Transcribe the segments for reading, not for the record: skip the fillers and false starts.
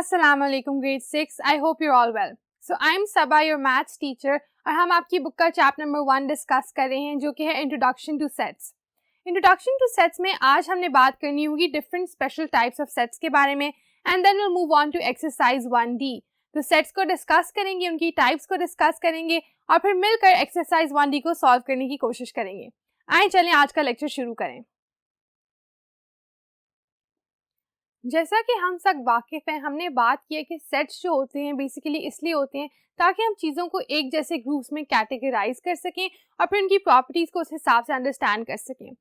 Assalamu alaikum grade 6. I hope you're all well. So I'm Sabah, your maths teacher, और हम आपकी book का chapter number 1 discuss कर रहे हैं जो कि है introduction to sets. Introduction to sets में आज हमने बात करनी होगी different special types of sets के बारे में and then will move on to exercise 1D। तो सेट्स को डिस्कस करेंगे, उनकी टाइप्स को डिस्कस करेंगे और फिर मिलकर एक्सरसाइज 1D को सॉल्व करने की कोशिश करेंगे। आइए चलें आज का लेक्चर शुरू करें। जैसा कि हम सब वाकिफ़ हैं, हमने बात की है कि सेट्स जो होते हैं बेसिकली इसलिए होते हैं ताकि हम चीज़ों को एक जैसे ग्रुप्स में कैटेगराइज कर सकें और फिर उनकी प्रॉपर्टीज़ को उस हिसाब से अंडरस्टैंड कर सकें।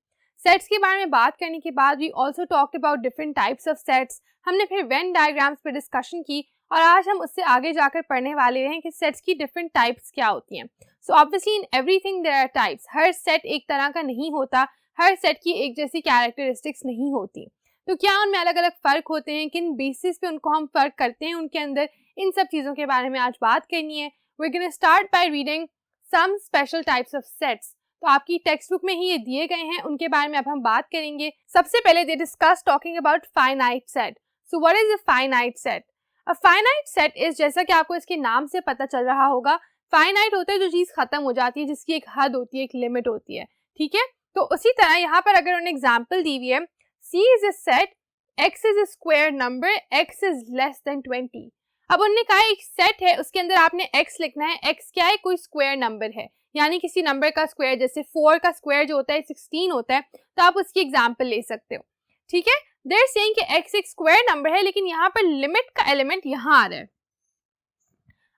सेट्स के बारे में बात करने के बाद we also talked about different types of sets. हमने फिर वेन डायग्राम्स पर डिस्कशन की और आज हम उससे आगे जाकर पढ़ने वाले हैं कि सेट्स की डिफरेंट टाइप्स क्या होती हैं। So obviously in everything there are types. हर सेट एक तरह का नहीं होता, हर सेट की एक जैसी कैरेक्टरिस्टिक्स नहीं होती। तो क्या उनमें अलग अलग फ़र्क होते हैं, किन बेसिस पे उनको हम फ़र्क करते हैं उनके अंदर, इन सब चीज़ों के बारे में आज बात करनी है। We can start by reading some special types of sets. तो आपकी टेक्स्ट बुक में ही ये दिए गए हैं, उनके बारे में अब हम बात करेंगे। सबसे पहले they discuss talking about finite set. So what is a finite set? A finite set is, जैसा कि आपको इसके नाम से पता चल रहा होगा, फाइनाइट होता है जो चीज़ खत्म हो जाती है, जिसकी एक हद होती है, एक लिमिट होती है। ठीक है, तो उसी तरह यहाँ पर अगर उन्हें एग्जाम्पल दी हुई है, C is a set, X is a square number, X is less than 20। अब उन्होंने कहा एक सेट है, उसके अंदर आपने X लिखना है। X क्या है? कोई स्क्वायर नंबर है, यानी किसी नंबर का स्क्वायर। जैसे 4 का स्क्वायर जो होता है 16 होता है, तो आप उसकी एग्जाम्पल ले सकते हो। ठीक है, देयर सेइंग कि X एक स्क्वायर नंबर है, लेकिन यहाँ पर लिमिट का एलिमेंट यहाँ आ रहा है।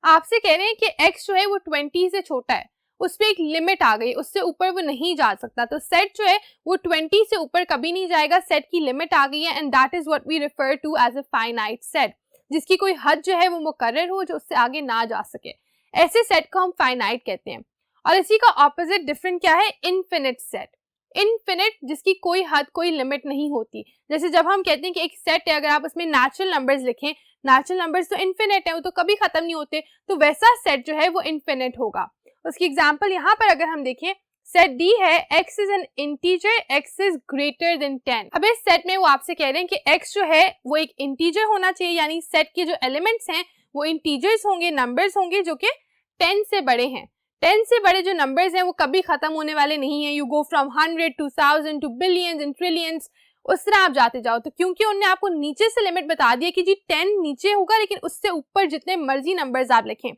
आपसे कह रहे हैं कि X जो है वो 20 से छोटा है, उस पर एक लिमिट आ गई, उससे ऊपर वो नहीं जा सकता। तो सेट जो है वो 20 से ऊपर कभी नहीं जाएगा, सेट की लिमिट आ गई है and that is what we refer to as a finite set, जिसकी कोई हद जो है वो मुकर्रर हो, जो उससे आगे ना जा सके। ऐसे सेट को हम फाइनाइट कहते हैं। और इसी का ऑपोजिट डिफरेंट क्या है? Infinite set. इनफिनिट जिसकी कोई हद, कोई लिमिट नहीं होती। जैसे जब हम कहते हैं कि एक सेट है, अगर आप उसमें नेचुरल नंबर्स लिखें, नेचुरल नंबर्स तो इनफिनिट है, वो तो कभी खत्म नहीं होते, तो वैसा सेट जो है वो इनफिनिट होगा। उसकी एग्जाम्पल यहाँ पर अगर हम देखें, सेट D है, X is an integer, X is greater than 10। अब इस सेट में वो आपसे कह रहे हैं कि X जो है वो एक इंटीजर होना चाहिए, यानी सेट के जो एलिमेंट्स हैं वो इंटीजर्स होंगे, नंबर्स होंगे जो कि 10 से बड़े हैं। 10 से बड़े जो नंबर्स हैं वो कभी खत्म होने वाले नहीं है। You go from 100 to 1000 to billions and trillions, उस तरह आप जाते जाओ। तो क्योंकि उन्होंने आपको नीचे से लिमिट बता दी है कि जी 10 नीचे होगा, लेकिन उससे ऊपर जितने मर्जी नंबर्स आप लिखें,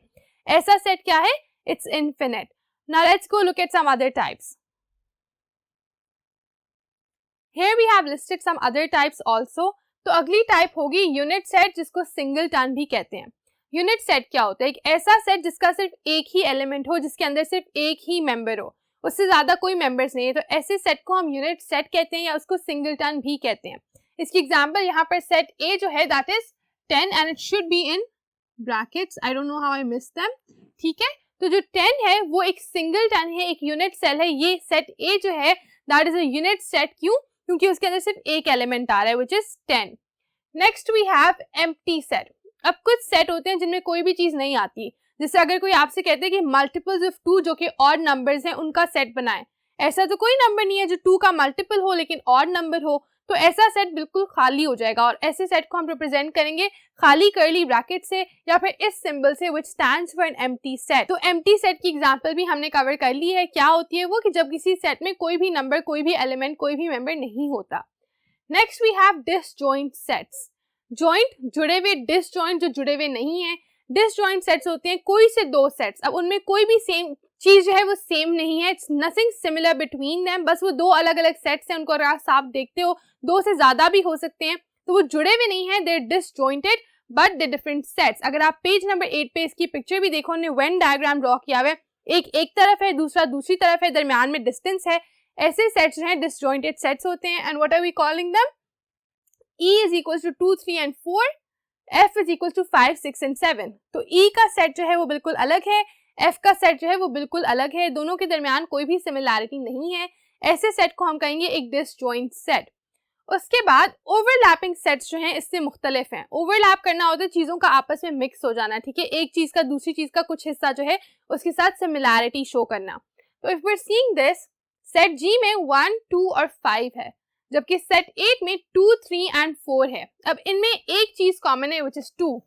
ऐसा सेट क्या है? It's infinite. Now let's go look at some other types. Here we have listed some other types also. तो अगली टाइप होगी यूनिट सेट, जिसको सिंगलटन भी कहते हैं। यूनिट सेट क्या होता है? एक ऐसा सेट जिसका सिर्फ एक ही एलिमेंट हो, जिसके अंदर सिर्फ एक ही मेंबर हो, उससे ज्यादा कोई मेंबर्स नहीं है। तो ऐसे सेट को हम यूनिट सेट कहते हैं या उसको सिंगलटन भी कहते हैं। इसकी एग्जाम्पल यहाँ पर सेट A जो है that is 10 and it should be in brackets. I don't know how I miss them. ठीक है, तो जो 10 है वो एक सिंगलटन है, एक यूनिट सेल है। ये सेट A जो है that is a unit set. क्यों? क्योंकि उसके अंदर सिर्फ एक एलिमेंट आ रहा है which is 10। Next we have empty set. अब कुछ सेट होते हैं जिनमें कोई भी चीज नहीं आती, जैसे अगर कोई आपसे कहते हैं कि मल्टीपल्स ऑफ 2 जो कि ऑड नंबर्स हैं उनका सेट बनाएं। ऐसा तो कोई नंबर नहीं है जो 2 का मल्टीपल हो लेकिन ऑड नंबर हो, तो ऐसा सेट बिल्कुल खाली हो जाएगा। और ऐसे सेट को हम रिप्रेजेंट करेंगे खाली कर्ली ब्रैकेट से या फिर इस सिंबल से which stands for an empty set. तो एम्प्टी सेट की एग्जांपल भी हमने कवर कर ली है। क्या होती है वो? कि जब किसी सेट में कोई भी नंबर, कोई भी एलिमेंट, कोई भी मेंबर नहीं होता। Next we have disjoint sets. Joint जुड़े हुए, डिसजॉइंट जो जुड़े हुए नहीं है। डिसजॉइंट सेट्स होते हैं कोई से दो सेट्स, अब उनमें कोई भी सेम चीज जो है वो सेम नहीं है, it's nothing similar between them, बस वो दो अलग अलग सेट्स हैं। उनको अगर आप साफ देखते हो, दो से ज्यादा भी हो सकते हैं, तो वो जुड़े हुए नहीं है, they are disjointed but they different sets. अगर आप पेज नंबर 8 पे इसकी पिक्चर भी देखो, उन्होंने वेन डायग्राम ड्रॉ किया हुआ है, एक तरफ है, दूसरा दूसरी तरफ है, दरमियान में डिस्टेंस है। ऐसे सेट्स जो हैं डिसजॉइंटेड सेट्स होते हैं। And what are we calling them? E is equals to 2, 3 and 4, F is equals to 5, 6 and 7। तो E का सेट जो है वो बिल्कुल अलग है, F का सेट जो है वो बिल्कुल अलग है, दोनों के दरमियान कोई भी सिमिलैरिटी नहीं है। ऐसे सेट को हम कहेंगे एक डिसजॉइंट सेट। उसके बाद ओवरलैपिंग सेट्स जो हैं इससे मुख्तलिफ हैं। ओवरलैप करना होता है चीज़ों का आपस में मिक्स हो जाना, ठीक है, एक चीज़ का दूसरी चीज़ का कुछ हिस्सा जो है उसके साथ सिमिलैरिटी शो करना। तो if we are seeing this, set G में 1, 2 और 5 है। जबकि सेट 8 में 2, 3 एंड 4 है। अब इनमें एक चीज कॉमन है विच इज 2।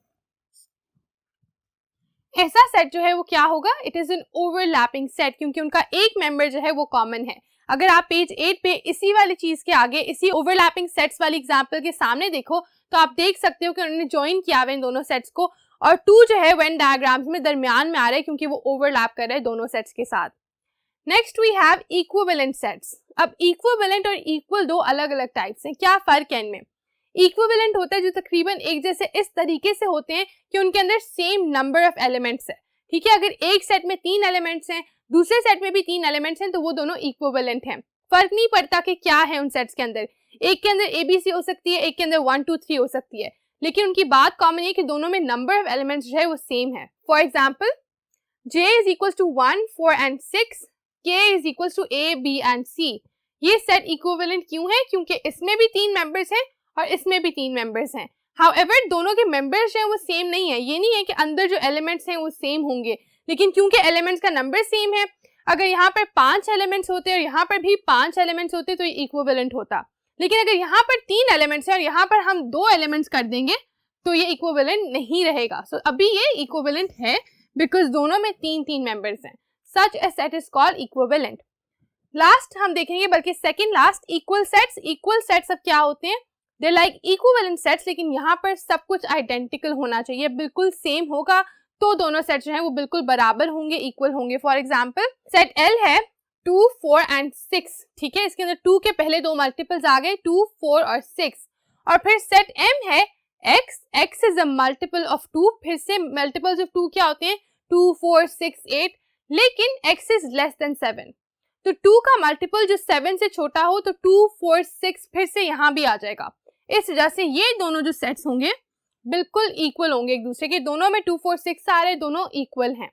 ऐसा सेट जो है वो क्या होगा, it is an overlapping set, क्योंकि उनका एक मेंबर जो है वो कॉमन है। अगर आप पेज 8 पे इसी वाली चीज के आगे इसी ओवरलैपिंग सेट्स वाली एग्जांपल के सामने देखो तो आप देख सकते हो कि उन्होंने ज्वाइन किया हुआ इन दोनों सेट्स को, और 2 जो है वेन डायग्राम्स में दरमियान में आ रहा है क्योंकि वो ओवरलैप कर रहा है दोनों सेट्स के साथ। Next we have equivalent sets. अब इक्विवेलेंट और इक्वल दो अलग अलग टाइप्स हैं। क्या फर्क है इनमें? इक्विवेलेंट होता है जो तकरीबन एक जैसे इस तरीके से होते हैं कि उनके अंदर सेम नंबर ऑफ एलिमेंट्स है। ठीक है, अगर एक सेट में 3 एलिमेंट्स हैं, दूसरे सेट में भी 3 एलिमेंट्स हैं, तो वो दोनों इक्विवेलेंट हैं। फर्क नहीं पड़ता कि क्या है उन सेट्स के अंदर, एक के अंदर ABC हो सकती है, एक के अंदर 1, 2, 3 हो सकती है, लेकिन उनकी बात कॉमन है कि दोनों में नंबर ऑफ एलिमेंट्स जो है वो सेम है। For example J is equals to 1, 4 and 6, K is equals to A, B and C। ये सेट इक्विवेलेंट क्यों है? क्योंकि इसमें भी 3 मेंबर्स हैं और इसमें भी 3 मेंबर्स हैं। हाउएवर दोनों के मेंबर्स हैं वो सेम नहीं है। ये नहीं है कि अंदर जो एलिमेंट्स हैं वो सेम होंगे, लेकिन क्योंकि एलिमेंट्स का नंबर सेम है, अगर यहाँ पर 5 एलिमेंट्स होते और यहाँ पर भी 5 एलिमेंट्स होते तो ये इक्विवेलेंट होता। लेकिन अगर यहाँ पर 3 एलिमेंट्स हैं और यहाँ पर हम 2 एलिमेंट्स कर देंगे तो ये इक्विवेलेंट नहीं रहेगा। सो अभी ये इक्विवेलेंट है बिकॉज दोनों में 3 मेंबर्स हैं। Such a set is called equivalent. Last हम देखेंगे, बल्कि second last, equal sets. Equal sets अब क्या होते हैं? दे लाइक इक्विवेलेंट सेट्स, लेकिन यहाँ पर सब कुछ आइडेंटिकल होना चाहिए, बिल्कुल सेम होगा तो दोनों सेट्स जो हैं वो बिल्कुल बराबर होंगे, इक्वल होंगे। फॉर एग्जांपल सेट L है 2, 4 एंड 6। ठीक है, इसके अंदर 2 के पहले 2 मल्टीपल्स आ गए, 2, 4 और 6। और फिर सेट M है X is a multiple of 2। फिर से मल्टीपल्स ऑफ 2 क्या होते हैं? 2, 4, 6, 8, लेकिन X इज लेस देन 7। तो 2 का मल्टीपल जो 7 से छोटा हो तो 2, 4, 6 फिर से यहाँ भी आ जाएगा। इस वजह से ये दोनों जो सेट्स होंगे बिल्कुल इक्वल होंगे एक दूसरे के, दोनों में 2, 4, 6 आ रहे, दोनों इक्वल हैं।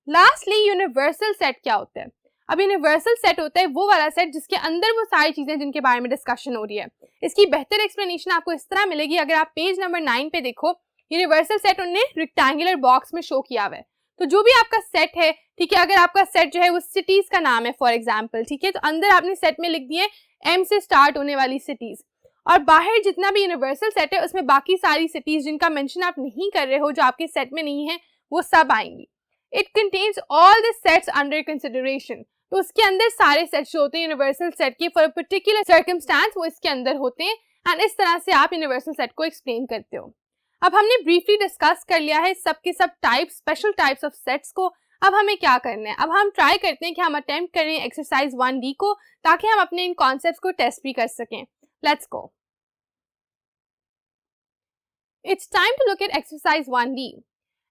लास्टली यूनिवर्सल सेट क्या होता है? अब यूनिवर्सल सेट होता है वो वाला सेट जिसके अंदर वो सारी चीजें जिनके बारे में डिस्कशन हो रही है। इसकी बेहतर एक्सप्लेनेशन आपको इस तरह मिलेगी, अगर आप पेज नंबर 9 पे देखो, यूनिवर्सल सेट उन्होंने रेक्टेंगुलर बॉक्स में शो किया हुआ है। तो जो भी आपका सेट है, ठीक है, अगर आपका सेट जो है वो सिटीज का नाम है फॉर एग्जाम्पल, ठीक है, तो अंदर आपने सेट में लिख दिए M से स्टार्ट होने वाली सिटीज, और बाहर जितना भी यूनिवर्सल सेट है उसमें बाकी सारी सिटीज जिनका मेंशन आप नहीं कर रहे हो, जो आपके सेट में नहीं है, वो सब आएंगी। It contains all the sets under consideration. तो उसके अंदर सारे सेट्स जो होते हैं यूनिवर्सल सेट के फॉर अ पर्टिकुलर सर्कमस्टांस वो इसके अंदर होते हैं, एंड इस तरह से आप यूनिवर्सल सेट को एक्सप्लेन करते हो। अब हमने ब्रीफली डिस्कस कर लिया है सब के सब types, special types of sets को। अब हमें क्या करना है? अब हम ट्राई करते हैं कि हम अटेम्प्ट करें एक्सरसाइज 1D को, ताकि हम अपने इन कॉन्सेप्ट्स को टेस्ट भी कर सकें। Let's go. It's time to look at exercise 1D.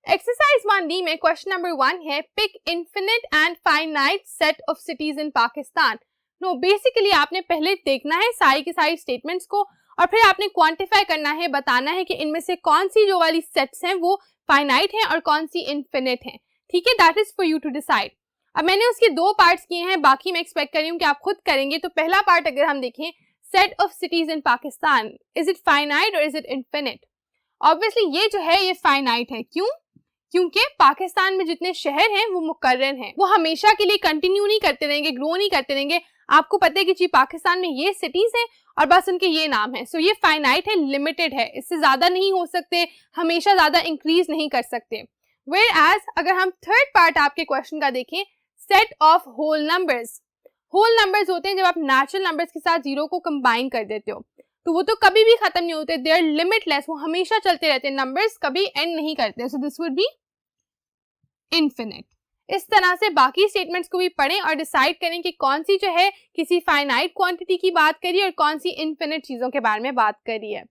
Exercise 1D में क्वेश्चन नंबर 1 है, pick infinite and finite set of cities in Pakistan. No, basically आपने पहले देखना है सारी की सारी स्टेटमेंट्स को, और फिर आपने क्वांटिफाई करना है, बताना है कि इनमें से कौन सी जो वाली सेट्स हैं वो फाइनाइट हैं और कौन सी इन्फिनिट हैं। ठीक है, that is for you to decide. अब मैंने उसके 2 पार्ट्स किए हैं, बाकी मैं एक्सपेक्ट कर रही हूँ कि आप खुद करेंगे। तो पहला पार्ट अगर हम देखें, set of cities in Pakistan, is it finite और इज इट इन्फिनिट? ऑब्वियसली ये जो है ये फाइनाइट है। क्यों? क्योंकि पाकिस्तान में जितने शहर हैं वो मुकर्रर हैं, वो हमेशा के लिए कंटिन्यू नहीं करते रहेंगे, ग्रो नहीं करते रहेंगे। आपको पता है कि जी पाकिस्तान में ये सिटीज हैं और बस उनके ये नाम है। सो ये फाइनाइट है, लिमिटेड है, इससे ज्यादा नहीं हो सकते, हमेशा ज्यादा इंक्रीज नहीं कर सकते। वेयर एज अगर हम थर्ड पार्ट आपके क्वेश्चन का देखें, set of whole numbers. Whole numbers होते हैं जब आप नेचुरल नंबर्स के साथ 0 को कंबाइन कर देते हो, तो वो तो कभी भी खत्म नहीं होते, दे आर लिमिटलेस, वो हमेशा चलते रहते हैं, नंबर्स कभी एंड नहीं करते। So this would be infinite. इस तरह से बाकी स्टेटमेंट्स को भी पढ़ें और डिसाइड करें कि कौन सी जो है किसी फाइनाइट क्वांटिटी की बात करी है और कौन सी इनफिनिट चीजों के बारे में बात करी है।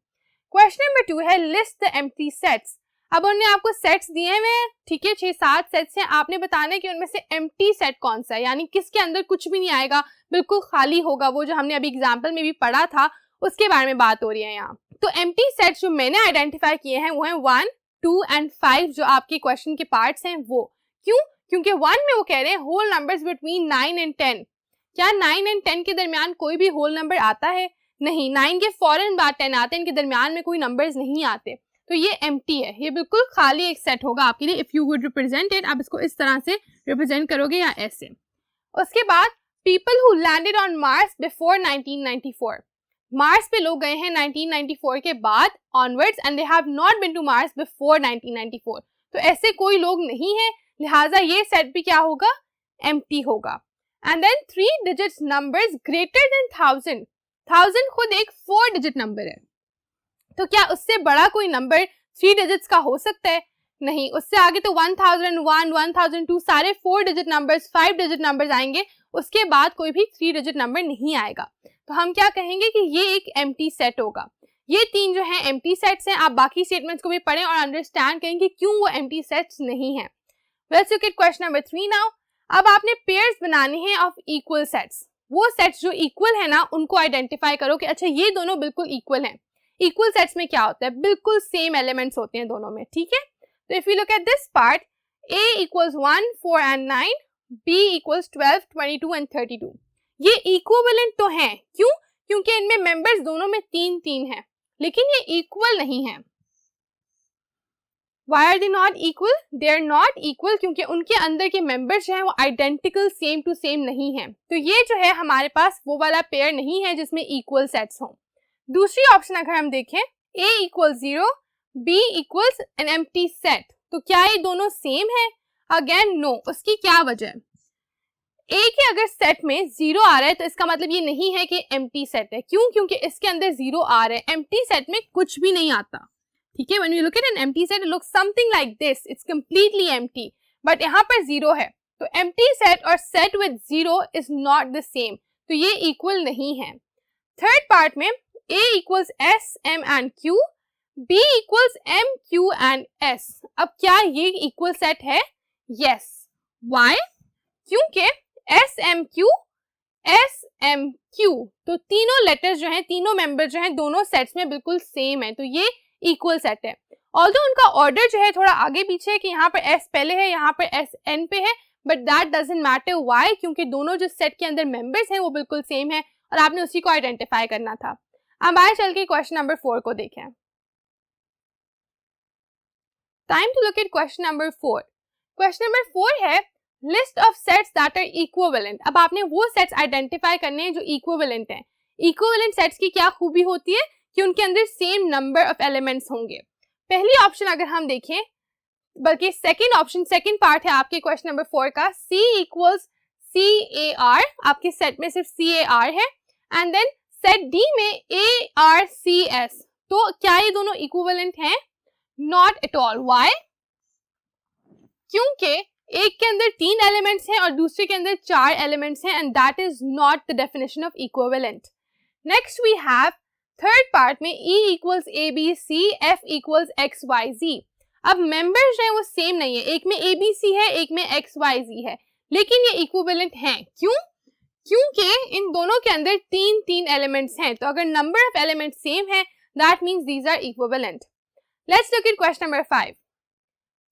क्वेश्चन नंबर 2 है, लिस्ट द एम्प्टी सेट्स। अब उन्होंने आपको सेट्स दिए हुए हैं, ठीक है, 6-7 सेट्स हैं, आपने बताना है कि उनमें से एम्प्टी सेट कौन सा है, यानी किसके अंदर कुछ भी नहीं आएगा, बिल्कुल खाली होगा। वो जो हमने अभी एग्जाम्पल में भी पढ़ा था उसके बारे में बात हो रही है यहाँ। तो एम्प्टी सेट्स जो मैंने आइडेंटिफाई किए हैं वो हैं 1, 2 एंड 5, जो आपके क्वेश्चन के पार्ट्स हैं वो। क्यों? क्योंकि 1 में वो कह रहे हैं होल नंबर्स बिटवीन 9 एंड 10। क्या 9 एंड 10 के दरमियान कोई भी होल नंबर आता है? नहीं, 9 के फौरन बाद 10 आते हैं, इनके दरमियान में कोई नंबर्स नहीं आते। तो ये एम्प्टी है, ये बिल्कुल खाली एक सेट होगा आपके लिए। If you would represent it, आप इसको इस तरह से रिप्रेजेंट करोगे या ऐसे। उसके बाद people who landed on Mars before 1994। Mars पे लोग गए हैं 1994 के बाद onwards and they have not been to Mars before 1994. तो ऐसे कोई लोग नहीं है, लिहाजा ये सेट भी क्या होगा, एम्प्टी होगा. And then 3 digits numbers greater than 1000. 1000 खुद एक 4 डिजिट नंबर है, तो क्या उससे बड़ा कोई नंबर 3 डिजिट्स का हो सकता है? नहीं. उससे आगे तो 1001, 1002 सारे 4 डिजिट नंबर्स, 5 डिजिट नंबर्स आएंगे, उसके बाद कोई भी 3 डिजिट नंबर नहीं आएगा. तो हम क्या कहेंगे कि ये एक एम्प्टी सेट होगा. ये 3 जो है एम्प्टी सेट्स हैं. आप बाकी स्टेटमेंट्स को भी पढ़ें और अंडरस्टैंड करें कि क्यों वो एम्प्टी सेट्स नहीं है. Let's look at question number 3 now. अब आपने पेयर्स बनाने हैं ऑफ इक्वल सेट्स. वो सेट्स जो इक्वल है ना, उनको आइडेंटिफाई करो कि अच्छा ये दोनों बिल्कुल इक्वल हैं. इक्वल सेट्स में क्या होता है, बिल्कुल सेम एलिमेंट्स होते हैं दोनों में. ठीक है, तो if you look at this part, a equals 1, 4 and 9, b equals 12, 22 and 32. ये इक्विवेलेंट तो हैं. क्यों? क्योंकि इनमें मेंबर्स दोनों में 3 हैं, लेकिन ये इक्वल नहीं है. Why are they not equal? They are not equal क्योंकि उनके अंदर के मेंबर्स जो हैं वो आइडेंटिकल सेम टू सेम नहीं हैं. तो ये जो है हमारे पास वो वाला पेयर नहीं है जिसमें इक्वल सेट्स हों. दूसरी ऑप्शन अगर हम देखें, a equals 0, b equals an empty set. तो क्या ये दोनों सेम है? Again no. उसकी क्या वजह? a के अगर सेट में 0 आ रहा है तो इसका मतलब ये नहीं है कि एम्प्टी सेट है. क्यों? क्योंकि इसके अंदर 0 आ रहा है. एम्प्टी सेट में कुछ भी नहीं आता. ठीक है, when you look at an empty set, it looks something like this. It's completely empty. But यहाँ पर 0 है. तो empty set और set with 0 is not the same. तो ये equal नहीं है. थर्ड पार्ट में a equals s, m and q, b equals m, q and s. अब क्या ये equal set है? Yes. Why? क्योंकि s, m, q, s, m, q, तो तीनों लेटर्स जो हैं, तीनों मेंबर जो हैं, दोनों सेट्स में बिल्कुल सेम है. तो ये इक्वल सेट है. ऑल्दो उनका ऑर्डर जो है थोड़ा आगे पीछे है कि यहाँ पर s पहले है, यहाँ पर s n पे है, but that doesn't matter. Why? क्योंकि दोनों जो सेट के अंदर मेंबर्स हैं वो बिल्कुल सेम है और आपने उसी को आइडेंटिफाई करना था. अब आए चल के क्वेश्चन नंबर 4 को देखें. Time to look at question number 4. Question number 4 है list of sets that are equivalent. अब आपने वो सेट्स आइडेंटिफाई करने हैं जो इक्विवेलेंट हैं. इक्विवेलेंट सेट्स की क्या खूबी होती है कि उनके अंदर सेम नंबर ऑफ एलिमेंट्स होंगे. पहली ऑप्शन अगर हम देखें, बल्कि सेकंड ऑप्शन, सेकंड पार्ट है आपके क्वेश्चन नंबर 4 का, C equals CAR. आपके सेट में सिर्फ CAR है. एंड देन सेट D में ARCS. तो क्या ये दोनों इक्विवेलेंट हैं? Not at all. व्हाई? क्योंकि एक के अंदर 3 एलिमेंट्स हैं और दूसरे के अंदर 4 एलिमेंट्स हैं, and that is not the definition of equivalent. Next we have third part में E equals ABC, F equals XYZ. अब मेंबर्स हैं वो सेम नहीं है. एक में ABC है, एक में XYZ है, लेकिन ये इक्विवेलेंट हैं. क्यों? क्योंकि इन दोनों के अंदर 3 एलिमेंट्स हैं. तो अगर नंबर ऑफ एलिमेंट्स सेम है, that means these are equivalent. Let's look at question number 5.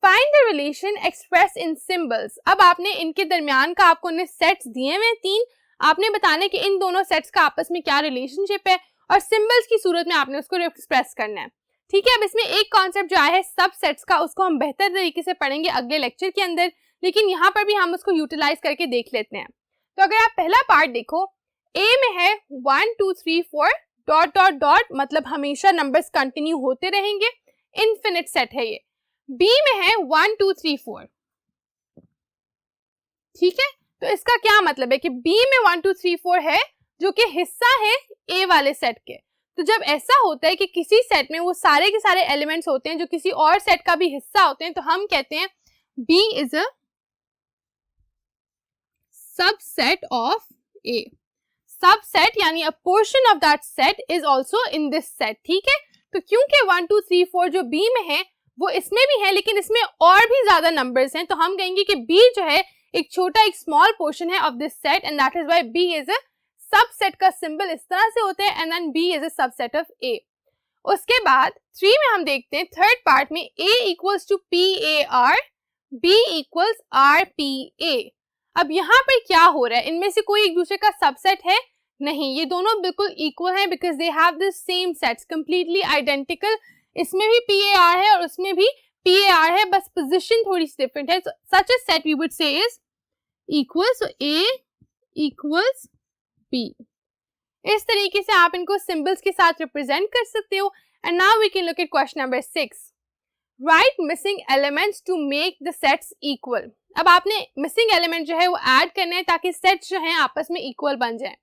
Find the relation express in symbols. अब आपने इनके दरमियान का आपको सेट्स दिए हुए 3. आपने बताना कि इन दोनों सेट्स का आपस में क्या रिलेशनशिप है और सिंबल्स की सूरत में आपने उसको एक्सप्रेस करना है. ठीक है, अब इसमें एक कॉन्सेप्ट जो आया है सब सेट्स का, उसको हम बेहतर तरीके से पढ़ेंगे अगले लेक्चर के अंदर, लेकिन यहाँ पर भी हम उसको यूटिलाइज करके देख लेते हैं. तो अगर आप पहला पार्ट देखो, A में है 1 2 3 4 डॉट डॉट डॉट, मतलब हमेशा नंबर्स कंटिन्यू होते रहेंगे, इनफिनिट सेट है ये. B में है 1 2 3 4. ठीक है, तो इसका क्या मतलब है कि B में 1 2 3 4 है जो कि हिस्सा है A वाले सेट के. तो जब ऐसा होता है कि किसी सेट में वो सारे के सारे एलिमेंट्स होते हैं जो किसी और सेट का भी हिस्सा होते हैं, तो हम कहते हैं B is a subset of A. Subset यानी a portion of that set is also in this set. ठीक है, तो क्योंकि 1 2 3 4 जो B में है वो इसमें भी है, लेकिन इसमें और भी ज्यादा नंबर्स हैं, तो हम कहेंगे कि B जो है एक छोटा, एक स्मॉल पोर्शन है of this set, and that is why B is a subset. का सिंबल इस तरह से होता है, and then B is a subset of A. उसके बाद 3 में हम देखते हैं थर्ड पार्ट में A equals to PAR, B equals RPA. अब यहाँ पर क्या हो रहा है, इनमें से कोई एक दूसरे का सबसेट है? नहीं, ये दोनों बिल्कुल इक्वल हैं because they have the same sets, completely identical. इसमें भी PAR है और उसमें भी PAR है, बस पोजीशन थोड़ी सी डिफरेंट है. Such a set we would say is equal, so A equals B. इस तरीके से आप इनको सिंबल्स के साथ रिप्रेजेंट कर सकते हो। And now we can look at question number 6, right missing elements to make the sets equal. अब आपने मिसिंग एलिमेंट जो है वो ऐड करने हैं ताकि सेट्स जो हैं आपस में इक्वल बन जाएं।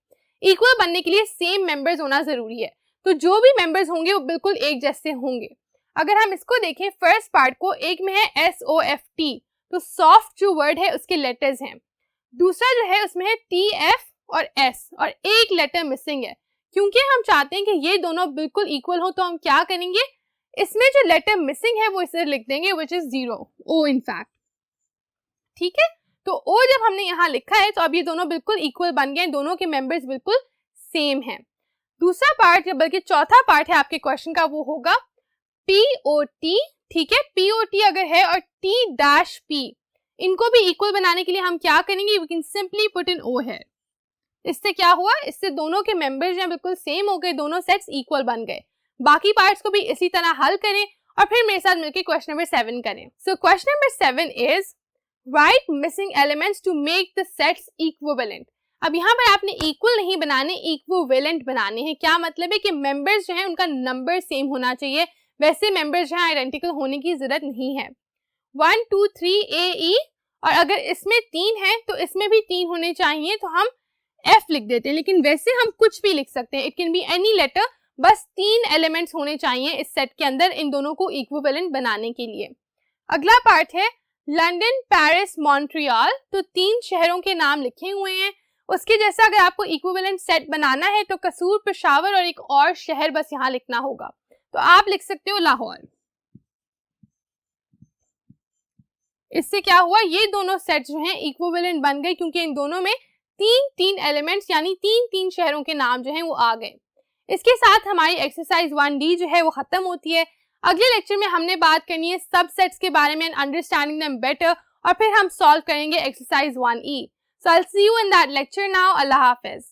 इक्वल बनने के लिए सेम मेंबर्स होना जरूरी है, तो जो भी मेंबर्स होंगे वो बिल्कुल एक जैसे होंगे। अगर हम इसको देखें फर्स्ट पार्ट को, एक में है SOFT, तो सॉफ्ट जो वर्ड है उसके लेटर्स हैं। दूसरा जो है उसमें है TF और S और एक लेटर मिसिंग है। क्योंकि हम चाहते हैं कि ये दोनों बिल्कुल इक्वल हो तो हम क्या करेंगे, इसमें जो लेटर मिसिंग है वो इसे लिख देंगे which is 0, O in fact. ठीक है, तो O जब हमने यहाँ लिखा है तो अब ये दोनों बिल्कुल इक्वल बन गए, दोनों के मेंबर्स बिल्कुल सेम हैं। दूसरा पार्ट या बल्कि चौथा पार्ट है आपके क्वेश्चन का, वो होगा POT। ठीक है, POT अगर है और T-P, इनको भी इक्वल बनाने के लिए हम क्या करेंगे, we can simply put in O है। इससे क्या हुआ, इससे दोनों के मेंबर्स जो बिल्कुल सेम हो गए, दोनों सेट्स इक्वल बन गए। बाकी पार्ट्स को भी इसी तरह हल करें और फिर मेरे साथ मिलकर क्वेश्चन नंबर 7 करें। So question number 7 is right missing elements to make the sets equivalent. अब यहाँ पर आपने इक्वल नहीं बनाने, इक्विवेलेंट बनाने हैं। क्या मतलब है कि मेंबर्स जो है उनका नंबर सेम होना चाहिए, वैसे मेंबर्स जो है आइडेंटिकल होने की जरूरत नहीं है। 1 2 3 AE, और अगर इसमें 3 है तो इसमें भी 3 होने चाहिए, तो हम F लिख देते हैं। लेकिन वैसे हम कुछ भी लिख सकते हैं, it can be any letter, बस 3 एलिमेंट्स होने चाहिए इस सेट के अंदर इन दोनों को इक्विवेलेंट बनाने के लिए। अगला पार्ट है लंदन, पेरिस, मॉन्ट्रियल, तो 3 शहरों के नाम लिखे हुए हैं। उसके जैसा अगर आपको इक्विवेलेंट सेट बनाना है तो कसूर, पेशावर और एक और शहर बस यहाँ लिखना होगा, तो आप लिख सकते हो लाहौर। इससे क्या हुआ, ये दोनों सेट जो हैं इक्विवेलेंट बन गए क्योंकि इन दोनों में 3 एलिमेंट्स यानी 3 शहरों के नाम जो हैं वो आ गए। इसके साथ हमारी एक्सरसाइज 1D जो है वो खत्म होती है। अगले लेक्चर में हमने बात करनी है सबसेट्स के बारे में, अंडरस्टैंडिंग देम बेटर, और फिर हम सॉल्व करेंगे exercise 1E। So I will see you in that lecture now. Allah Hafiz.